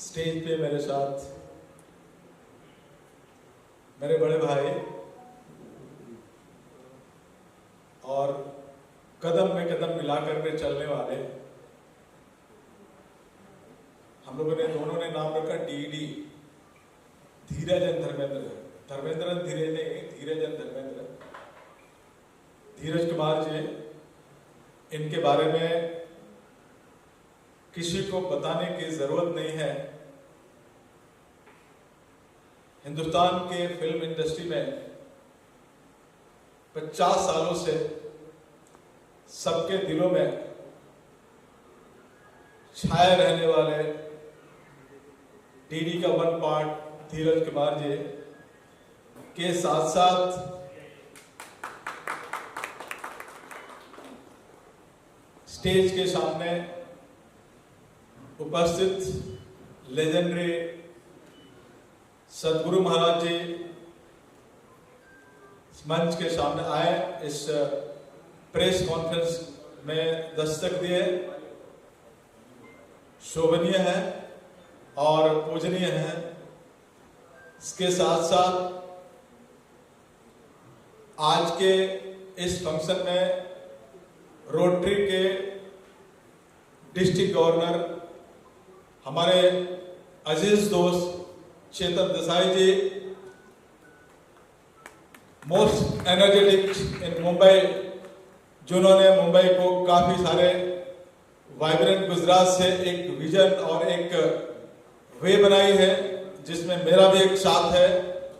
Stage पे मेरे साथ मेरे बड़े भाई और कदम में कदम मिला करके चलने वाले हम लोगों ने दोनों ने नाम रखा डीडी, धीरजन धर्मेंद्र। धर्मेंद्रन धीरे नहीं, धीरजन धर्मेंद्र। धीरज कुमार जी, इनके बारे में किसी को बताने की जरूरत नहीं है। हिंदुस्तान के फिल्म इंडस्ट्री में 50 सालों से सबके दिलों में छाए रहने वाले डीडी का वन पार्ट धीरज कुमार जी के साथ साथ स्टेज के सामने उपस्थित लेजेंडरी सदगुरु महाराज जी मंच के सामने आए, इस प्रेस कॉन्फ्रेंस में दस्तक दिए। शोभनीय है और पूजनीय है। इसके साथ साथ आज के इस फंक्शन में रोटरी के डिस्ट्रिक्ट गवर्नर हमारे अजीज दोस्त चेतन देसाई जी, मोस्ट एनर्जेटिक इन मुंबई, जिन्होंने मुंबई को काफी सारे वाइब्रेंट गुजरात से एक विजन और एक वे बनाई है, जिसमें मेरा भी एक साथ है।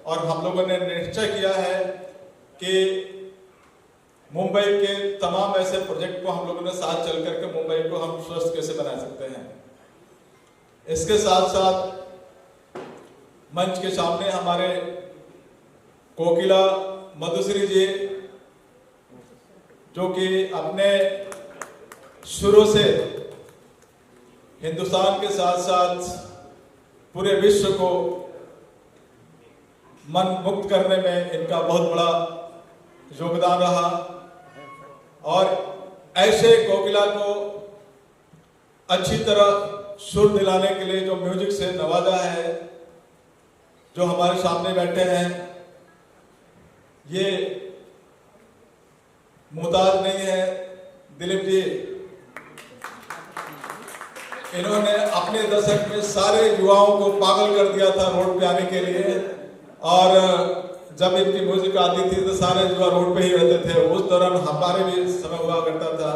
और हम लोगों ने निश्चय किया है कि मुंबई के तमाम ऐसे प्रोजेक्ट को हम लोगों ने साथ चल करके मुंबई को हम स्वस्थ कैसे बना सकते हैं। इसके साथ साथ मंच के सामने हमारे कोकिला मधुश्री जी, जो कि अपने शुरू से हिंदुस्तान के साथ साथ पूरे विश्व को मन मुक्त करने में इनका बहुत बड़ा योगदान रहा। और ऐसे कोकिला को अच्छी तरह सुर दिलाने के लिए जो म्यूजिक से नवाजा है, जो हमारे सामने बैठे हैं, ये मुहताज नहीं है दिलीप जी। इन्होंने अपने दशक में सारे युवाओं को पागल कर दिया था रोड पे आने के लिए, और जब इनकी म्यूजिक आती थी तो सारे युवा रोड पे ही रहते थे। उस दौरान हमारे भी समय हुआ करता था।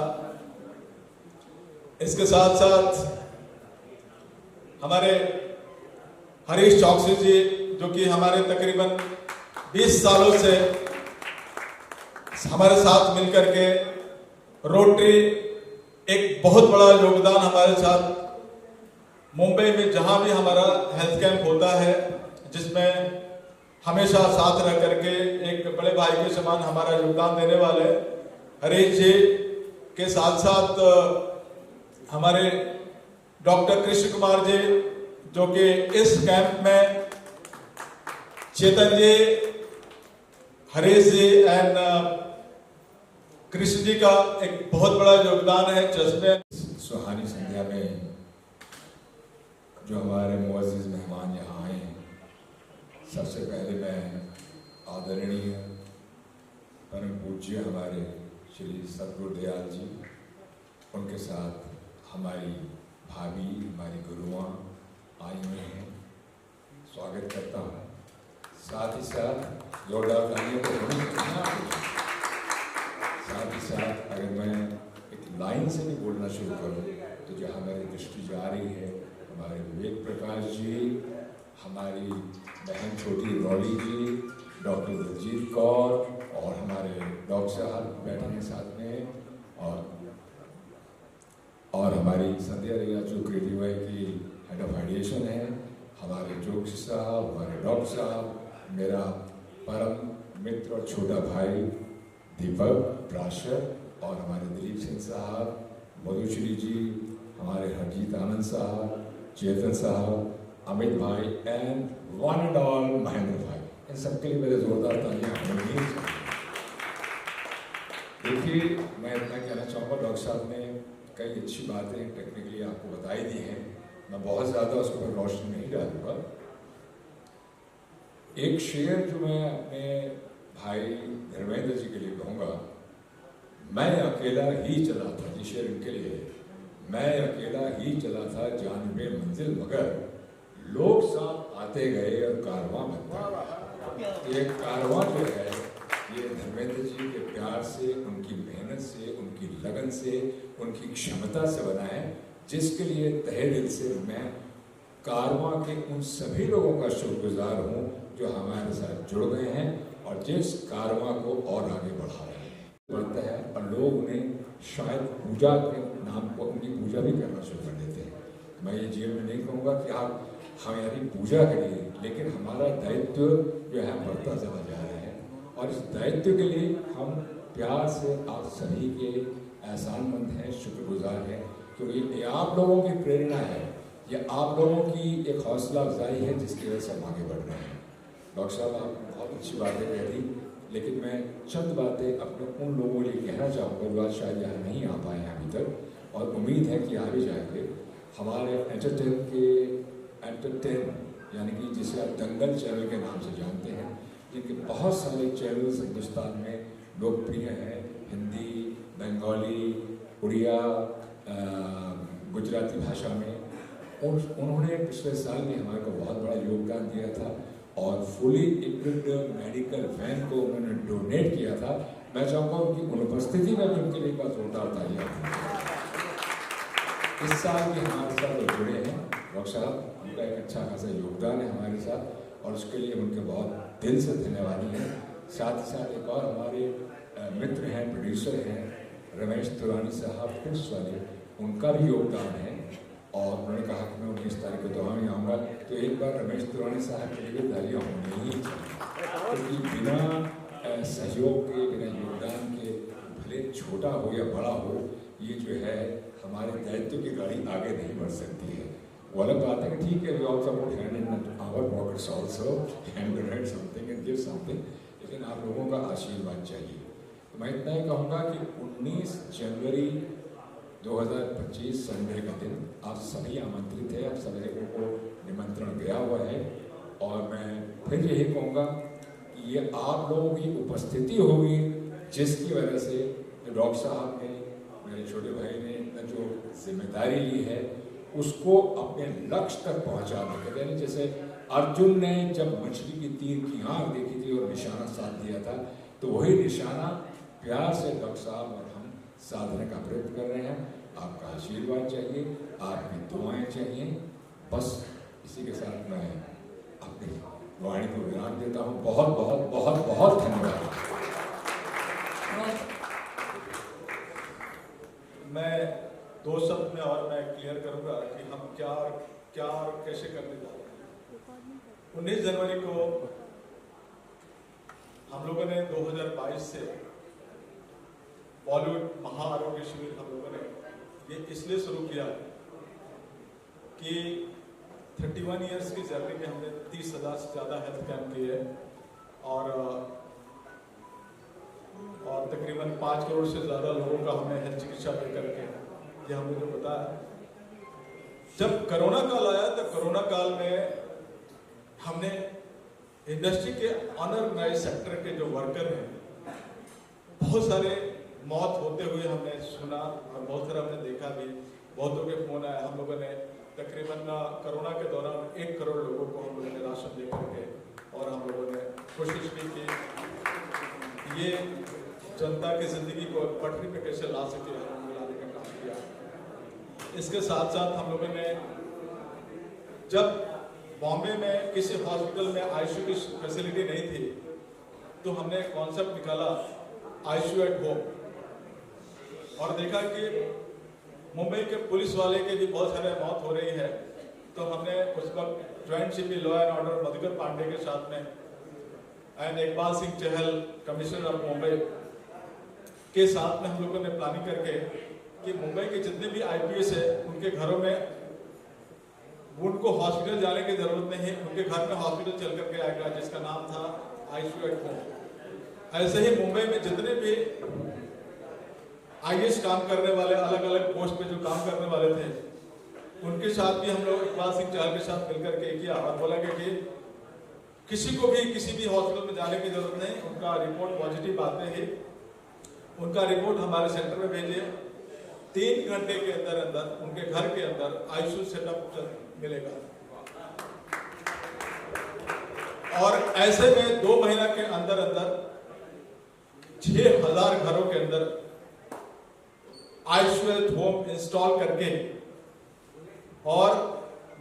इसके साथ साथ हमारे हरीश चौकसी जी, जो कि हमारे तकरीबन 20 सालों से हमारे साथ मिलकर के रोटरी एक बहुत बड़ा योगदान हमारे साथ मुंबई में जहां भी हमारा हेल्थ कैंप होता है, जिसमें हमेशा साथ रह करके एक बड़े भाई के समान हमारा योगदान देने वाले हरीश जी के साथ साथ हमारे डॉक्टर कृष्ण कुमार जी, जो कि इस कैंप में चेतन जी, हरीश जी एंड कृष्ण जी का एक बहुत बड़ा योगदान है। जज्बे सुहानी संध्या में जो हमारे मुअज़्ज़िज़ मेहमान यहाँ आए हैं, सबसे पहले मैं आदरणीय परम पूज्य हमारे श्री सतगुरु दयाल जी, उनके साथ हमारी भाभी, हमारी गुरुआं आई हुई हैं, स्वागत करता हूँ। साथ ही साथ जोरदार तालियों को साथ ही साथ अगर मैं एक लाइन से भी बोलना शुरू करूँ तो जहाँ मेरी दृष्टि जा रही है, हमारे विवेक प्रकाश जी, हमारी बहन छोटी रौली जी, डॉक्टर दिलजीत कौर और हमारे डॉक्टर साहब बैठे हैं साथ में, और हमारी संध्या रिया जो क्रिएटिव है की हेड ऑफ आइडिएशन है, हमारे जोशी साहब, हमारे डॉक्टर साहब, मेरा परम मित्र और छोटा भाई दीपक प्राशर, और हमारे दिलीप सिंह साहब, मधुश्री जी, हमारे हरजीत आनंद साहब, चेतन साहब, अमित भाई and one and all Mahendra भाई, इन सबके लिए मेरे जोरदार तालियां होनी चाहिए। देखिए, मैं इतना कहना चाहूँगा, डॉक्टर साहब ने कई अच्छी बातें टेक्निकली आपको बताई दी हैं, मैं बहुत ज़्यादा उसके ऊपर रोशनी नहीं डालूंगा। एक शेर जो मैं अपने भाई धर्मेंद्र जी के लिए कहूँगा, मैं अकेला ही चला था, ये शेर इनके लिए है। मैं अकेला ही चला था जानिबे मंजिल, मगर लोग साथ आते गए और कारवां बनता गया। ये कारवां जो है ये धर्मेंद्र जी के प्यार से, उनकी मेहनत से, उनकी लगन से, उनकी क्षमता से बना है, जिसके लिए तहे दिल से मैं कारवां के उन सभी लोगों का शुक्रगुजार हूँ जो हमारे साथ जुड़ गए हैं और जिस कारवां को और आगे बढ़ा रहे हैं। बढ़ता है और लोग उन्हें शायद पूजा के नाम पर उनकी पूजा भी करना शुरू कर देते हैं। मैं ये जीवन में नहीं कहूँगा कि आप हमारी पूजा करिए, लेकिन हमारा दायित्व जो है बढ़ता चला जा रहा है और इस दायित्व के लिए हम प्यार से आप सभी के एहसानमंद हैं, शुक्रगुजार हैं, क्योंकि ये आप लोगों की प्रेरणा है, ये आप लोगों की एक हौसला अफजाई है जिसकी वजह से हम आगे बढ़ रहे हैं। डॉक्टर साहब आपने बहुत अच्छी बातें कह दी, लेकिन मैं चंद बातें अपने उन लोगों के लिए कहना चाहूँगा जो आज शायद यहाँ नहीं आ पाए हैं अभी तक और उम्मीद है कि आगे जाएंगे। हमारे एंटरटेन यानी कि जिसे आप दंगल चैनल के नाम से जानते हैं, जिनके बहुत सारे चैनल्स हिंदुस्तान में लोकप्रिय हैं, हिंदी, बंगाली, उड़िया, गुजराती भाषा में। उन्होंने पिछले साल भी हमारे को बहुत बड़ा योगदान दिया था और फुली इक्विप्ड मेडिकल वैन को उन्होंने डोनेट किया था। मैं चाहूँगा उनकी अनुपस्थिति में भी उनके लिए बहुत जोरदार तालियां। इस साल भी हमारे साथ वो जुड़े हैं डॉक्टर साहब, उनका एक अच्छा खासा योगदान है हमारे साथ और उसके लिए उनके बहुत दिल से धन्यवादी हैं। साथ ही साथ एक और हमारे मित्र हैं, प्रोड्यूसर हैं, रमेश तुरानी साहब, फिल्म्स वाले, उनका भी योगदान है और उन्होंने कहा कि मैं 19 तारीख को दुआ में आऊँगा, तो एक बार रमेश तुरानी साहब के लिए तालियां होनी ही चाहिए, क्योंकि बिना सहयोग के, बिना योगदान के, भले छोटा हो या बड़ा हो, ये जो है हमारे दायित्व की गाड़ी आगे नहीं बढ़ सकती है। वो अलग बात है कि ठीक है, we also put hand in our pockets also and donate something and give something, लेकिन आप लोगों का आशीर्वाद चाहिए। तो मैं इतना ही कहूँगा कि 19 जनवरी 2025 संडे का दिन आप सभी आमंत्रित हैं, आप सभी को निमंत्रण गया हुआ है और मैं फिर यही कहूँगा कि ये आप लोगों की उपस्थिति होगी जिसकी वजह से डॉक्टर साहब ने, मेरे छोटे भाई ने जो जिम्मेदारी ली है उसको अपने लक्ष्य तक पहुँचाने के लिए, जैसे अर्जुन ने जब मछली की तीर की आँख देखी थी और निशाना साध दिया था, तो वही निशाना प्यार से डॉक्टर साहब और हम साधने का प्रयत्न कर रहे हैं। आपका आशीर्वाद चाहिए, आपकी दुआएं चाहिए, बस इसी के साथ मैं अपनी वाणी को विराम देता हूँ। बहुत बहुत बहुत बहुत धन्यवाद। मैं दो शब्द में और मैं क्लियर करूंगा कि हम क्या और कैसे करने जा रहे हैं। 19 जनवरी को हम लोगों ने 2022 से बॉलीवुड महाआरोग्य शिविर हम लोगों ने ये इसलिए शुरू किया कि 31 इयर्स की जर्नी में हमने 30,000 से ज़्यादा हेल्थ कैंप किए और तकरीबन 5 करोड़ से ज़्यादा लोगों का हमने हेल्थ चिकित्सा दे करके ये हमने जो बताया। जब कोरोना काल आया तो कोरोना काल में हमने इंडस्ट्री के अनऑर्गेनाइज सेक्टर के जो वर्कर हैं, बहुत सारे मौत होते हुए हमने सुना और बहुत सारा हमने देखा भी, बहुतों के फोन आए। हम लोगों ने तकरीबन कोरोना के दौरान 1 करोड़ लोगों को हम लोगों ने राशन दे करके और हम लोगों ने कोशिश की कि ये जनता की जिंदगी को पटरी पे कैसे ला सके, हम लाने का काम किया। इसके साथ साथ हम लोगों ने जब बॉम्बे में किसी हॉस्पिटल में आईसीयू की फैसिलिटी नहीं थी तो हमने एक कॉन्सेप्ट निकाला आईसीयू एट होम और देखा कि मुंबई के पुलिस वाले के भी बहुत सारे मौत हो रही है, तो हमने उस वक्त joint CP law and order Madhukar Pandey के साथ में and Iqbal Singh Chahal commissioner of Mumbai के साथ में हम लोगों ने प्लानिंग करके कि मुंबई के जितने भी आईपीएस है उनके घरों में उनको हॉस्पिटल जाने की जरूरत नहीं है, उनके घर में हॉस्पिटल चल करके आएगा, जिसका नाम था आईसीयू एट होम। ऐसे ही मुंबई में जितने भी आईएएस काम करने वाले, अलग अलग पोस्ट पे जो काम करने वाले थे, उनके साथ भी हम लोग इकबाल सिंह चहल के साथ मिलकर के किया और बोला कि किसी को भी किसी भी हॉस्पिटल में जाने की जरूरत नहीं, उनका रिपोर्ट पॉजिटिव आते ही उनका रिपोर्ट हमारे सेंटर में भेजिए, 3 घंटे के अंदर अंदर उनके घर के अंदर आईसीयू सेटअप मिलेगा। और ऐसे में 2 महीना के अंदर अंदर 6000 घरों के अंदर आईसीयू होम इंस्टॉल करके और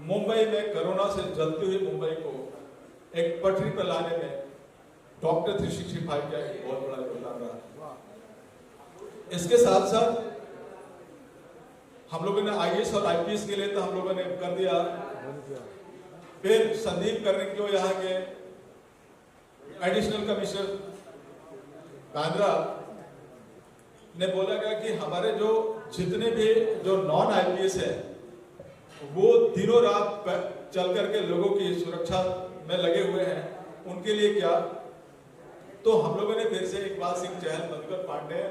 मुंबई में कोरोना से जलती हुई मुंबई को एक पटरी पर लाने में डॉक्टर 365 का एक बहुत बड़ा योगदान रहा। इसके साथ साथ हम लोगों ने आईएएस और आईपीएस के लिए तो हम लोगों ने कर दिया, फिर संदीप करने के लिए यहाँ के एडिशनल कमिश्नर बांद्रा ने बोला गया कि हमारे जो जितने भी जो नॉन आईपीएस है वो दिनों रात चल करके लोगों की सुरक्षा में लगे हुए हैं, उनके लिए क्या। तो हम लोगों ने फिर से इकबाल सिंह चहल, मधुकर पांडे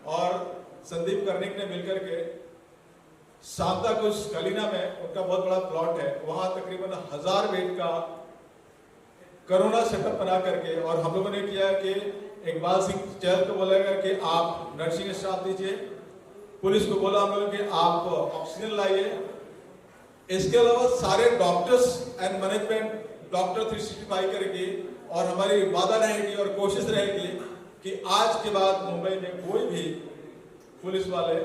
और संदीप कर्णिक ने मिलकर के सांता क्रूज कलीना में उनका बहुत बड़ा प्लॉट है, वहां तकरीबन 1000 बेड का कोरोना सेटअप बना करके, और हम लोगों ने किया कि इकबाल सिंह चहल को बोला गया कि आप नर्सिंग स्टाफ दीजिए, पुलिस को बोला हम लोगों कि आप ऑक्सीजन लाइए। इसके अलावा सारे डॉक्टर्स एंड मैनेजमेंट डॉक्टर 365 करेगी और हमारी वादा रहेगी और कोशिश रहेगी कि आज के बाद मुंबई में कोई भी पुलिस वाले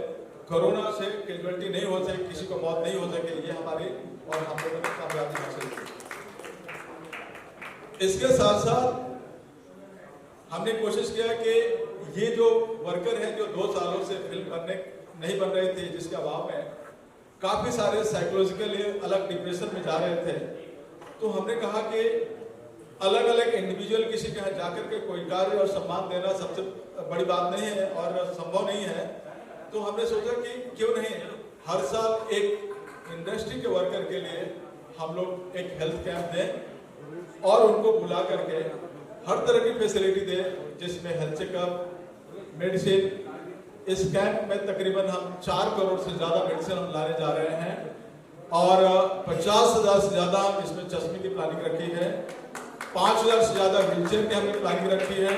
कोरोना से कैजुअलिटी नहीं हो सके, किसी को मौत नहीं हो सके, ये हमारी और हम लोगों ने कामयाबी हासिल की। इसके साथ साथ हमने कोशिश किया कि ये जो वर्कर है जो 2 सालों से फिल्म नहीं बन रही थी, जिसके अभाव में काफी सारे साइकोलॉजिकली अलग डिप्रेशन में जा रहे थे, तो हमने कहा कि अलग अलग इंडिविजुअल किसी के यहाँ जाकर के कोई कार्य और सम्मान देना सबसे बड़ी बात नहीं है और संभव नहीं है। तो हमने सोचा कि क्यों नहीं हर साल एक इंडस्ट्री के वर्कर के लिए हम लोग एक हेल्थ कैंप दें और उनको बुला करके हर तरह की फैसिलिटी दें, जिसमें हेल्थ चेकअप, मेडिसिन। इस कैंप में तकरीबन हम 4 करोड़ से ज्यादा मेडिसिन हम लाने जा रहे हैं और 50,000 से ज्यादा हम इसमें चश्मे की प्लानिंग रखी है, 5,000 से ज्यादा व्हीलचेयर की हमने प्लानिंग रखी है।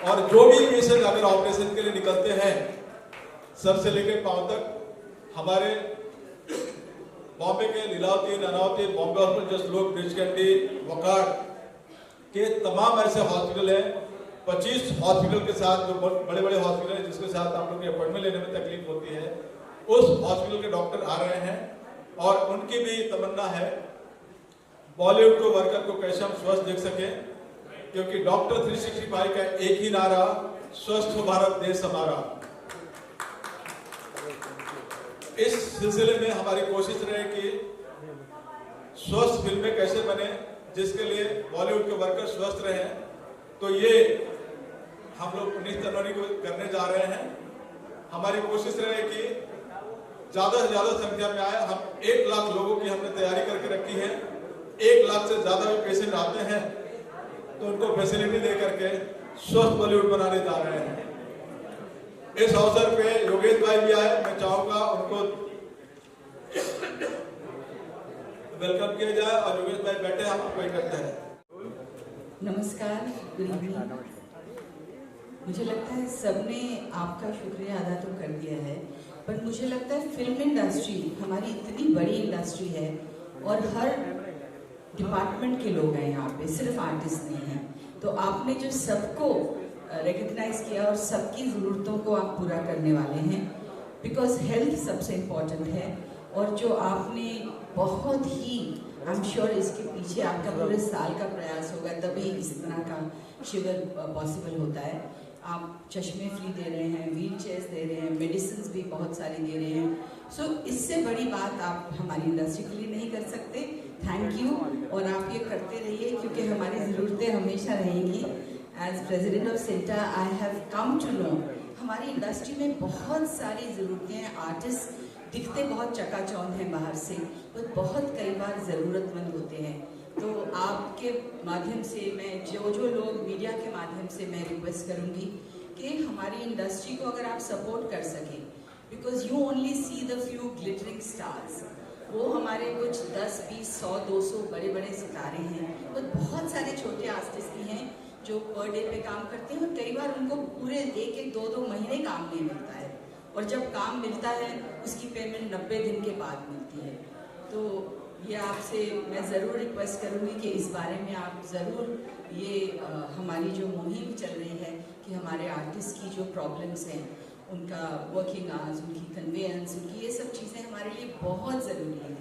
और जो भी पेशेंट अगर ऑपरेशन के लिए निकलते हैं सर से लेकर पांव तक, हमारे बॉम्बे के लीलावती, नानावती, बॉम्बे हॉस्पिटल, जस्ट लोग, ब्रिज कैंडी, वकाड़ के तमाम ऐसे हॉस्पिटल हैं, 25 हॉस्पिटल के साथ, जो बड़े बड़े हॉस्पिटल हैं जिसके साथ आप लोग की अपॉइंटमेंट लेने में तकलीफ होती है, उस हॉस्पिटल के डॉक्टर आ रहे हैं और उनकी भी तमन्ना है बॉलीवुड को वर्कर को कैसे हम स्वस्थ देख सके, क्योंकि डॉक्टर 365 का एक ही नारा, स्वस्थ हो भारत देश हमारा। इस सिलसिले में हमारी कोशिश रहे कि स्वस्थ फिल्में कैसे बने जिसके लिए बॉलीवुड के वर्कर स्वस्थ रहे। तो ये हम लोग 19 जनवरी को करने जा रहे हैं। हमारी कोशिश रहे कि ज्यादा से ज्यादा संख्या में आए। हम 1 लाख लोगों की हमने तैयारी करके रखी है। 1 लाख से ज्यादा भी पेशेंट आते हैं तो उनको फैसिलिटी दे करके स्वस्थ बॉलीवुड बनाने जा रहे हैं। इस अवसर पे योगेश भाई भी आए, मैं चाहूंगा उनको वेलकम किया जाए और योगेश भाई बैठे, हम आपको करते हैं। नमस्कार, गुड इवनिंग। मुझे लगता है सबने आपका शुक्रिया अदा तो कर दिया है, पर मुझे लगता है फिल्म इंडस्ट्री हमारी इतनी बड़ी इंडस्ट्री है और हर डिपार्टमेंट के लोग हैं यहाँ पे, सिर्फ आर्टिस्ट नहीं हैं। तो आपने जो सबको रिकग्नाइज किया और सबकी ज़रूरतों को आप पूरा करने वाले हैं, बिकॉज हेल्थ सबसे इम्पोर्टेंट है। और जो आपने बहुत ही, आई एम श्योर इसके पीछे आपका पूरे साल का प्रयास होगा, तभी इस तरह का शिविर पॉसिबल होता है। आप चश्मे फ्री दे रहे हैं, व्हील चेयर्स दे रहे हैं, मेडिसिन भी बहुत सारी दे रहे हैं। सो इससे बड़ी बात आप हमारी इंडस्ट्री के लिए नहीं कर सकते। थैंक यू, और आप ये करते रहिए क्योंकि हमारी ज़रूरतें हमेशा रहेंगी। As president of Senta I have come to know हमारी इंडस्ट्री में बहुत सारी ज़रूरतें हैं। आर्टिस्ट दिखते बहुत चकाचौंध हैं बाहर से, पर बहुत कई बार ज़रूरतमंद होते हैं। तो आपके माध्यम से मैं जो लोग मीडिया के माध्यम से मैं रिक्वेस्ट करूँगी कि हमारी इंडस्ट्री को अगर आप सपोर्ट कर सकें, because you only see the few glittering stars, वो हमारे कुछ 10, 20, 100, 200 बड़े बड़े सितारे हैं, तो बहुत सारे छोटे आर्टिस्ट भी हैं जो पर डे पे काम करते हैं और कई बार उनको पूरे 1-1, 2-2 महीने काम नहीं मिलता है, और जब काम मिलता है उसकी पेमेंट 90 दिन के बाद मिलती है। तो ये आपसे मैं ज़रूर रिक्वेस्ट करूँगी कि इस बारे में आप ज़रूर ये हमारी जो मुहिम चल रही है कि हमारे आर्टिस्ट की जो प्रॉब्लम्स हैं, उनका वर्किंग आवर्स, उनकी कन्वेंस, उनकी ये सब चीज़ें हमारे लिए बहुत ज़रूरी हैं।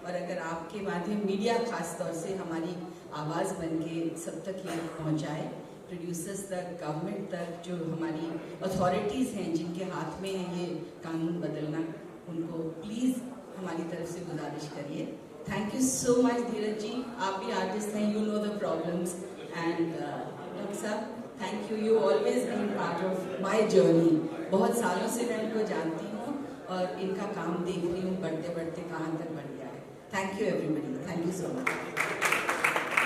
और अगर आपके माध्यम मीडिया खास तौर से हमारी आवाज़ बन के सब तक ये पहुँचाए, प्रोड्यूसर्स तक, गवर्नमेंट तक, जो हमारी अथॉरिटीज़ हैं जिनके हाथ में है ये कानून बदलना, उनको प्लीज़ हमारी तरफ से गुजारिश करिए। Thank you so much Dheeraj ji, आप भी आर्टिस्ट हैं, you know the problems, and doctor साहब thank you, you always been part of my journey. बहुत सालों से मैं उनको जानती हूँ और इनका काम देख रही हूँ बढ़ते बढ़ते कहाँ तक बढ़ गया है। Thank you everybody, thank you so much.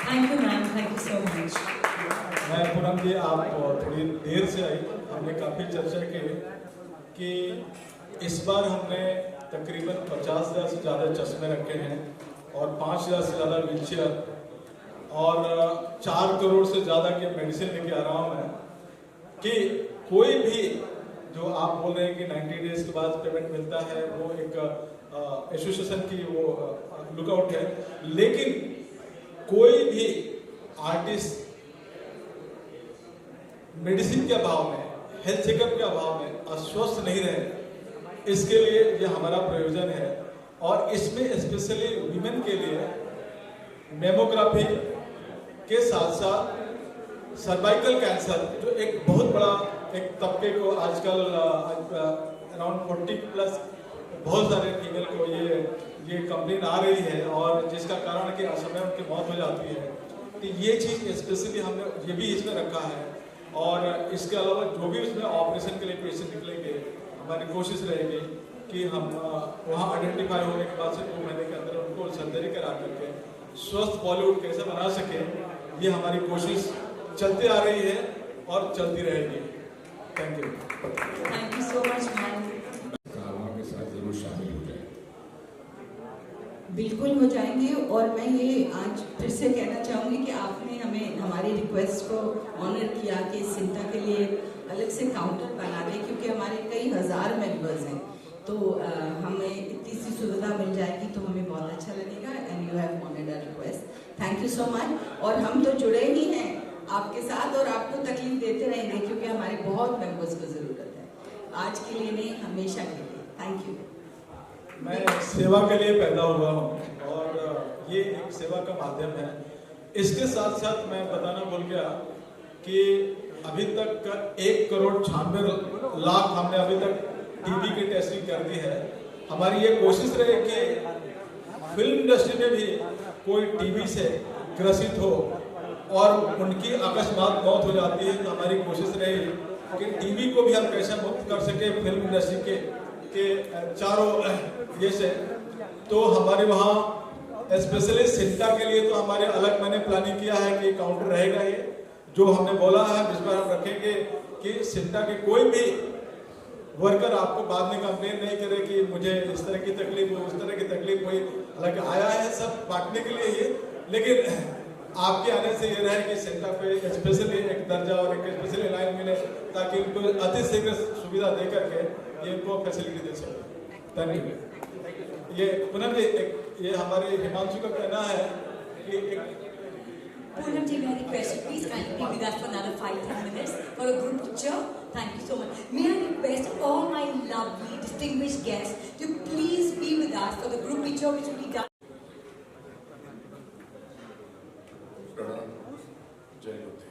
Thank you ma'am, thank you so much. मैं पूनम जी, आप थोड़ी देर से आई, हमने काफ़ी चर्चा की कि इस बार हमने तकरीबन 50,000 से ज़्यादा चश्मे रखे हैं और 5,000 से ज़्यादा व्हीलचेयर और 4 करोड़ से ज़्यादा की मेडिसिन लेके आ रहा हूँ मैं, कि कोई भी जो आप बोल रहे हैं कि 90 डेज के बाद पेमेंट मिलता है, वो एक एसोसिएशन की वो लुकआउट है, लेकिन कोई भी आर्टिस्ट मेडिसिन के अभाव में, हेल्थ चेकअप के अभाव में अस्वस्थ नहीं रहे, इसके लिए ये हमारा प्रयोजन है। और इसमें स्पेशली वीमेन के लिए मेमोग्राफी के साथ साथ सर्वाइकल कैंसर, जो एक बहुत बड़ा एक तबके को आजकल अराउंड 40+ बहुत सारे फीमेल को ये कंप्लेन आ रही है, और जिसका कारण कि असमय उनकी मौत हो जाती है। तो ये चीज़ स्पेशली हमने ये भी इसमें रखा है। और इसके अलावा जो भी उसमें ऑपरेशन के लिए पेशेंट निकलेंगे, हमारी कोशिश रहेगी कि हम वहाँ आइडेंटिफाई होने के बाद से 2 महीने के अंदर उनको सर्जरी करा करके स्वस्थ बॉलीवुड कैसे बना सके, ये हमारी कोशिश चलती आ रही है और चलती रहेगी। Thank you. Thank you so much ma'am. कारवां के साथ जरूर शामिल हो जाए। बिल्कुल हो जाएंगे, और मैं ये आज फिर से कहना चाहूँगी कि आपने हमें हमारी रिक्वेस्ट को ऑनर किया कि सिंटा के लिए अलग से काउंटर बना दें, क्योंकि हमारे कई हज़ार मेंबर्स हैं, तो हमें इतनी सी सुविधा मिल जाएगी तो हमें बहुत अच्छा लगेगा। And you have honoured our request, thank you so much. और हम तो जुड़े ही हैं आपके साथ और आपको तकलीफ देते रहेंगे, क्योंकि हमारे बहुत मेंबर्स को ज़रूरत है, आज के लिए नहीं, हमेशा के लिए। Thank you. मैं सेवा के लिए पैदा हुआ हूँ और ये एक सेवा का माध्यम है। इसके साथ साथ मैं बताना भूल गया कि अभी तक 1,96,00,000 हमने अभी तक टीबी की टेस्टिंग कर दी है। हमारी ये कोशिश रहे कि फिल्म इंडस्ट्री में भी कोई टीबी से ग्रसित हो और उनकी अकस्मात मौत हो जाती है, तो हमारी कोशिश रही कि टीबी को भी हम कैसे मुक्त कर सके फिल्म इंडस्ट्री के चारों ये से। तो हमारे वहाँ स्पेशली सिंटा के लिए तो हमारे अलग मैंने प्लानिंग किया है कि काउंटर रहेगा, ये जो हमने बोला है, जिस पर हम रखेंगे कि सिंटा के कोई भी वर्कर आपको बाद में कंप्लेन नहीं करे कि मुझे इस तरह की तकलीफ हुई, उस तरह की तकलीफ हुई। हालांकि आया है सब बांटने के लिए ही, लेकिन आपके आने से ये रहे कि सेंटर पे स्पेशली एक दर्जा और एक स्पेशली लाइन मिले, ताकि उनको अति शीघ्र सुविधा दे करके ये इनको फैसिलिटी दे सके। Thank you. ये पुनः ये हमारे हिमांशु का कहना है कि Poonam ji, may I request you please kindly be with us for another 5-10 minutes for a group picture. Thank you so much. May I request all my lovely distinguished guests to please be with us for the group picture which will be done. जय होते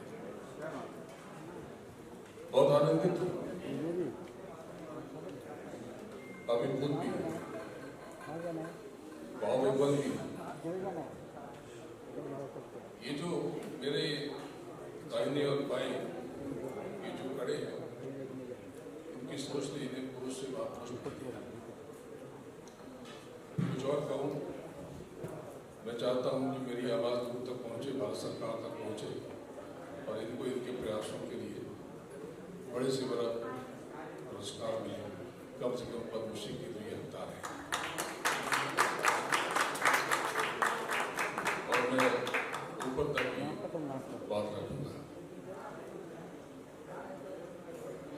बहुत आनंदित हूँ, अभिभूत भी हूँ, भावविभोर भी हूँ। ये जो मेरे दाहिने और बाएं ये जो खड़े हैं, उनकी सोच ने इन्हें पुरुष से बात हो सकती है। कुछ और कहूँ, मैं चाहता हूँ कि मेरी आवाज़ दूर तक पहुँचे, भारत सरकार तक पहुँचे, और इनको इनके प्रयासों के लिए बड़े से बड़ा पुरस्कार मिले, कम से कम पद्मश्री की तो ये हकदार है। मैं ऊपर तक की बात रखूंगा।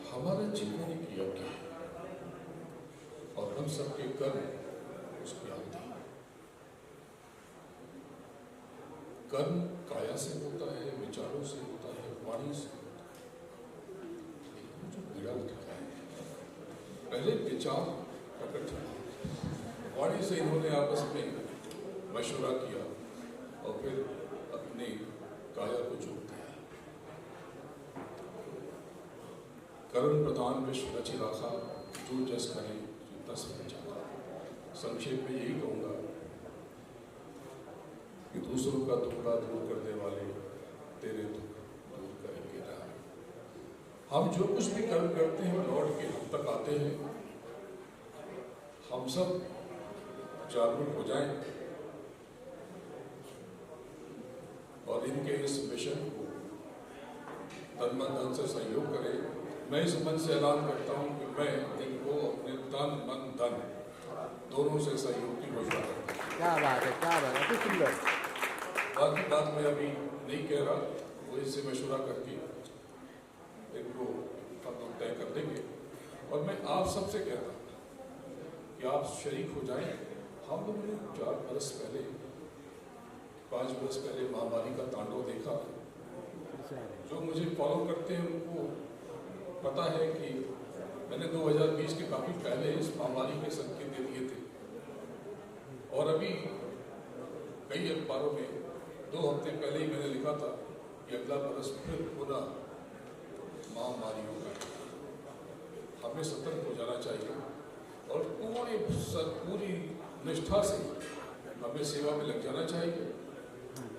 हमारा जीवन एक यज्ञ है और हम सबके कर्म उसकी आहुति है। कर्म काया से होता है, विचारों से होता है, वाणी से होता है। जो बिगड़ उठा है, पहले विचार प्रकट हुआ, वाणी से इन्होंने आपस में मशवरा किया और फिर अपनी काया को जोड़ते हैं। कर्म प्रधान विश्व रचि राखा, जो जस करे जो तस बचाता। संक्षेप में यही कहूँगा कि दूसरों का दुखड़ा दूर करने वाले तेरे दुख दूर करेंगे ना। हम जो कुछ भी कर्म करते हैं लौट के हम तक आते हैं। हम सब जागरूक हो जाएं और इनके इस मिशन को तन मन धन से सहयोग करें। मैं इस मंच से ऐलान करता हूं कि मैं इनको अपने तन मन धन दोनों से सहयोग की घोषणा करता हूं। क्या बात है, क्या बात है, सुंदर। बाकी बात मैं अभी नहीं कह रहा, वो इससे मशवरा करके इनको हम लोग तय कर देंगे। और मैं आप सबसे कहता हूं कि आप शरीक हो जाएं। हम लोगों ने 4 बरस पहले 5 बरस पहले महामारी का तांडव देखा। जो मुझे फॉलो करते हैं उनको पता है कि मैंने 2020 के काफ़ी पहले इस महामारी के संकेत दे दिए थे और अभी कई अखबारों में 2 हफ्ते पहले ही मैंने लिखा था कि अगला बरस फिर पुनः महामारी होगा। हमें सतर्क हो जाना चाहिए और पूरी निष्ठा से हमें सेवा में लग जाना चाहिए।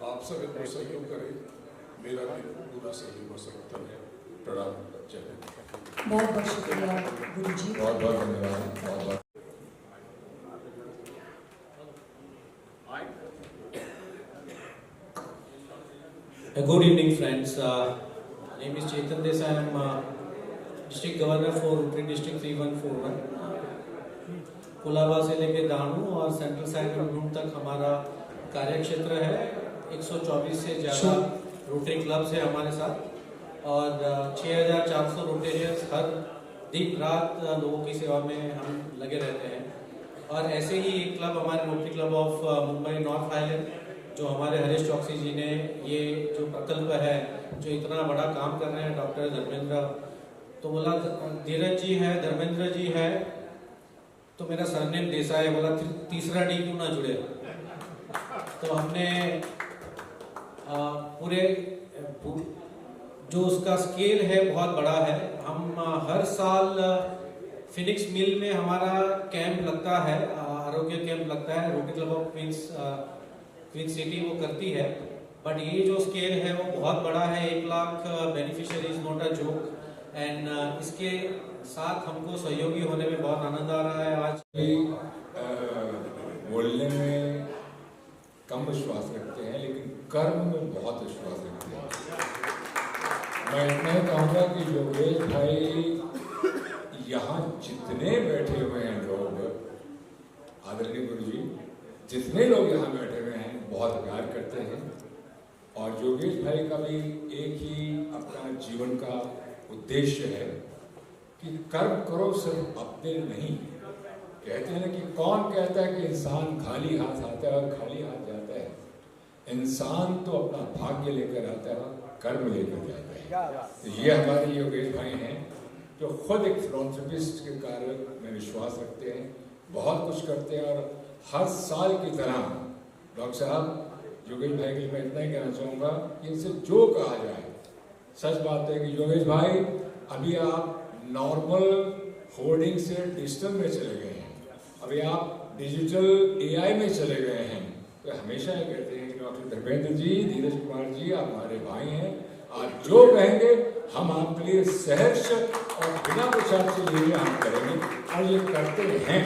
आप सब इनको सहयोग करें, मेरा भी पूरा सहयोग और समर्थन है। प्रणाम। जय हिंद। बहुत बहुत शुक्रिया गुरुजी। बहुत बहुत धन्यवाद। बहुत बहुत Good evening, friends. Name is Chetan Desai. I am District Governor for Rotary District 3141. Colaba से लेके दानू और सेंट्रल साइड रूम तक हमारा कार्य क्षेत्र है। 124 से ज़्यादा रोटरी क्लब्स है हमारे साथ और 6400 रोटेरियंस हर दिन रात लोगों की सेवा में हम लगे रहते हैं। और ऐसे ही एक क्लब हमारे rotary club of Mumbai north island, जो हमारे हरीश चौकसी जी ने ये जो प्रकल्प है, जो इतना बड़ा काम कर रहे हैं, डॉक्टर धर्मेंद्र, तो बोला धीरज जी है, धर्मेंद्र जी है, तो मेरा सरनेम देसाई है, बोला तीसरा डी क्यों ना जुड़े। तो हमने पूरे जो उसका स्केल है बहुत बड़ा है। हम हर साल फिनिक्स मिल में हमारा कैंप लगता है, आरोग्य कैंप लगता है, rotary club of queen city वो करती है। बट ये जो स्केल है वो बहुत बड़ा है, 1 lakh beneficiaries not a joke. And इसके साथ हमको सहयोगी होने में बहुत आनंद आ रहा है। आज बोलने में कम विश्वास रखते हैं लेकिन कर्म में बहुत विश्वास रखते हैं। मैं इतना ही कहूँगा कि योगेश भाई यहाँ जितने बैठे हुए हैं लोग, आदरणीय गुरु जी, जितने लोग यहाँ बैठे हुए हैं बहुत प्यार करते हैं। और योगेश भाई का भी एक ही अपना जीवन का उद्देश्य है कि कर्म करो, सिर्फ अपने नहीं। कहते हैं कि कौन कहता है कि इंसान खाली हाथ आता है और खाली हाथ जाता है। इंसान तो अपना भाग्य लेकर आता है, कर्म लेकर जाता है। तो ये हमारे योगेश भाई हैं जो खुद एक फिलॉसफिस्ट के कार्य में विश्वास रखते हैं, बहुत कुछ करते हैं। और हर साल की तरह डॉक्टर साहब, योगेश भाई के लिए मैं इतना ही कहना चाहूँगा कि इनसे जो कहा जाए, सच बात है कि योगेश भाई अभी आप नॉर्मल होर्डिंग से डिजिटल में चले गए हैं, अभी आप डिजिटल AI में चले गए हैं। तो हमेशा ये कहते हैं कि डॉक्टर धर्मेंद्र जी, धीरज कुमार जी, आप हमारे भाई हैं, आप जो कहेंगे हम आपके लिए सहर्ष और बिना प्रसाद से लिए हम करेंगे, और ये करते हैं।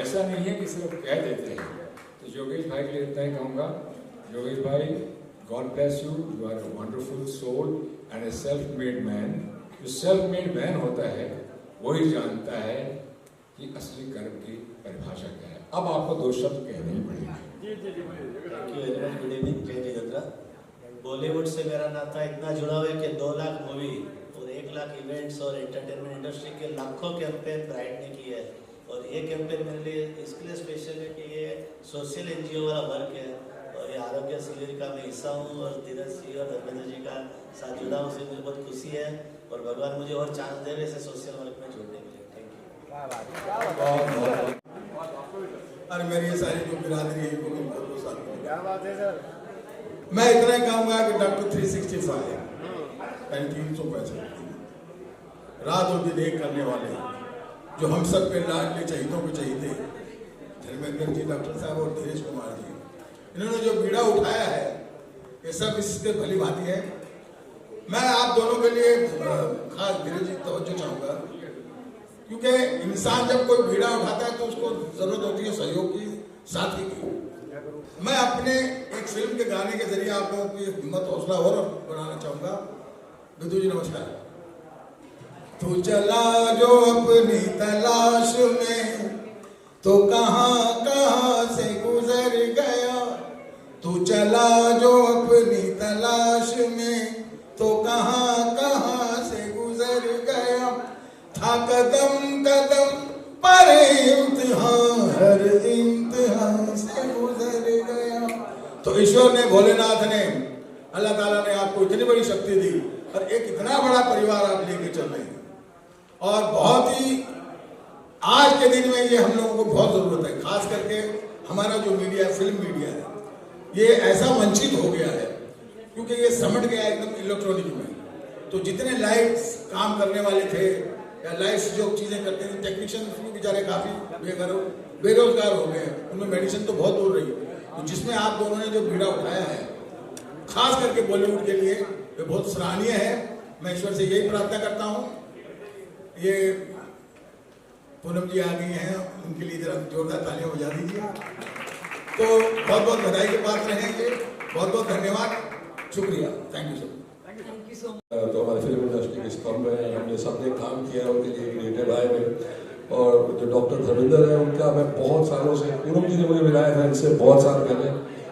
ऐसा नहीं है कि सिर्फ कह देते हैं। तो योगेश भाई के लिए इतना ही कहूँगा, Yogesh bhai, God bless you, you are a wonderful soul and a self made man. जो सेल्फ मेड मैन होता है वही जानता है कि असली कर्म की परिभाषा क्या है। अब आपको 2 शब्द कहने ही पड़ेंगे। Thank you very much. Good evening. जय जितेंद्र। बॉलीवुड से मेरा नाता इतना जुड़ा हुआ है कि 2 लाख मूवी और 1 लाख इवेंट्स और एंटरटेनमेंट इंडस्ट्री के लाखों कैंपेन ब्राइट ने की है, और ये कैंपेन मेरे लिए इसके लिए स्पेशल है कि ये सोशल एनजीओ वाला वर्क है, और ये आरोग्य शिविर का मैं हिस्सा हूँ, और धीरज जी और धर्मेंद्र जी का साथ जुड़ा हूँ, उससे मुझे बहुत खुशी है, और भगवान मुझे और चांस दे रहे ऐसे सोशल वर्क में जुड़ने के लिए। Thank you. और मेरी ये सारी जो बिरादरी है वो भी बहुत साथ में। क्या बात है सर। मैं इतना ही कहूँगा कि डॉक्टर 365 35 रात और दिन एक करने वाले जो हम सब के लाडले शहीदों के शहीद धर्मेंद्र जी डॉक्टर साहब और धीरेज कुमार जी, इन्होंने जो बीड़ा उठाया है ये सब इसके भली भांति है। मैं आप दोनों के लिए खास धीरेज जी तवज्जो चाहूँगा, क्योंकि इंसान जब कोई बीड़ा उठाता है तो उसको जरूरत होती है सहयोग की, साथी की। मैं अपने एक फिल्म के गाने के जरिए आप लोगों की हिम्मत हौसला और बढ़ाना चाहूंगा। विदु जी नमस्कार। तू चला जो अपनी तलाश में तो कहां कहां से गुजर गया, तू चला जो अपनी तलाश में तो कहां कहां से गुजर गया, था कदम कदम पर इम्तिहान हर इम्तिहान से गुजर गया। तो ईश्वर ने, भोलेनाथ ने, अल्लाह ताला ने आपको इतनी बड़ी शक्ति दी और एक इतना बड़ा परिवार आप लेके चल रहे हैं, और बहुत ही आज के दिन में ये हम लोगों को बहुत जरूरत है। खास करके हमारा जो मीडिया, फिल्म मीडिया है, ये ऐसा वंचित हो गया है क्योंकि ये समझ गया एकदम इलेक्ट्रॉनिक में। तो जितने लाइट्स काम करने वाले थे या लाइफ जो चीजें करते थे, टेक्नीशियन भी बेचारे काफी बेरोजगार हो गए, उनमें मेडिसिन तो बहुत दूर रही। तो जिसमें आप दोनों ने जो बीड़ा उठाया है खास करके बॉलीवुड के लिए, ये बहुत सराहनीय है। मैं ईश्वर से यही प्रार्थना करता हूँ। ये पूनम जी आ गई हैं, उनके लिए जरा जोरदार तालियां बजा दीजिए। तो बहुत बहुत बधाई के पात्र हैं ये, बहुत बहुत धन्यवाद, शुक्रिया, थैंक यू सर। तो हमारे फिल्म इंडस्ट्री के स्तंभ में हमने सबने काम किया, उनके लिए क्रिएटिव आए में, और जो डॉक्टर धर्मेंद्र है उनका मैं बहुत सालों से, पूनम जी ने मुझे मिलाया था इनसे बहुत साल पहले,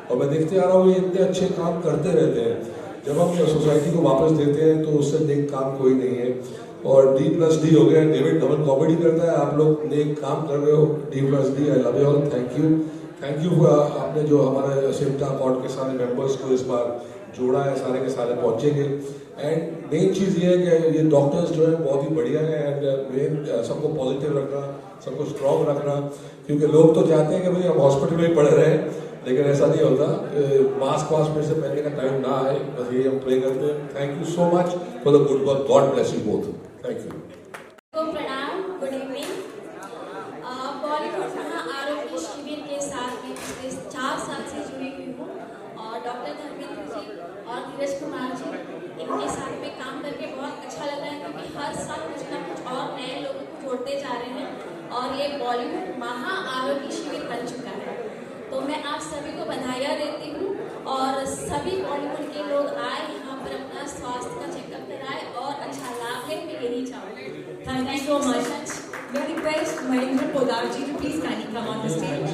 और मैं देखते आ रहा हूँ ये इतने अच्छे काम करते रहते हैं। जब हम सोसाइटी को वापस देते हैं तो उससे नेक काम कोई नहीं है। और D+D हो गया, डेविड धवन कॉमेडी करता है, आप लोग नेक काम कर रहे हो, D+D, I love you all, thank you. आपने जो हमारे सिमटा कॉर्ड के सारे मेंबर्स को इस बार जोड़ा है, सारे के सारे पहुंचेंगे। एंड मेन चीज़ ये है कि ये डॉक्टर्स जो है बहुत ही बढ़िया है, एंड मेन सबको पॉजिटिव रखना, सबको स्ट्रॉन्ग रखना, क्योंकि लोग तो चाहते हैं कि भाई हम हॉस्पिटल में ही पड़े रहे, लेकिन ऐसा नहीं होता। मास्क में से पहनने का टाइम ना आए, बस ये हम प्रे करते हैं। Thank you so much for the good work, God bless you both, thank you. प्रणाम, गुड इवनिंग। बॉलीवुड आरोग्य शिविर के साथ मैं पिछले 4 साल से जुड़ी हुई हूँ, और डॉक्टर धर्मेंद्र जी और धीरज कुमार जी, इनके साथ में काम करके बहुत अच्छा लग रहा है, क्योंकि हर साल कुछ ना कुछ और नए लोगों को जोड़ते जा रहे हैं, और ये बॉलीवुड महा आरोग्य शिविर बन चुका है। तो मैं आप सभी को बधाइयाँ देती हूँ, और सभी बॉलीवुड के लोग आए यहाँ पर अपना स्वास्थ्य का चेकअप कराए और अच्छा लाभ ले, मैं यही चाहूँगी। Thank you so much. May I request Mahendra Podar ji to please kindly come on the stage?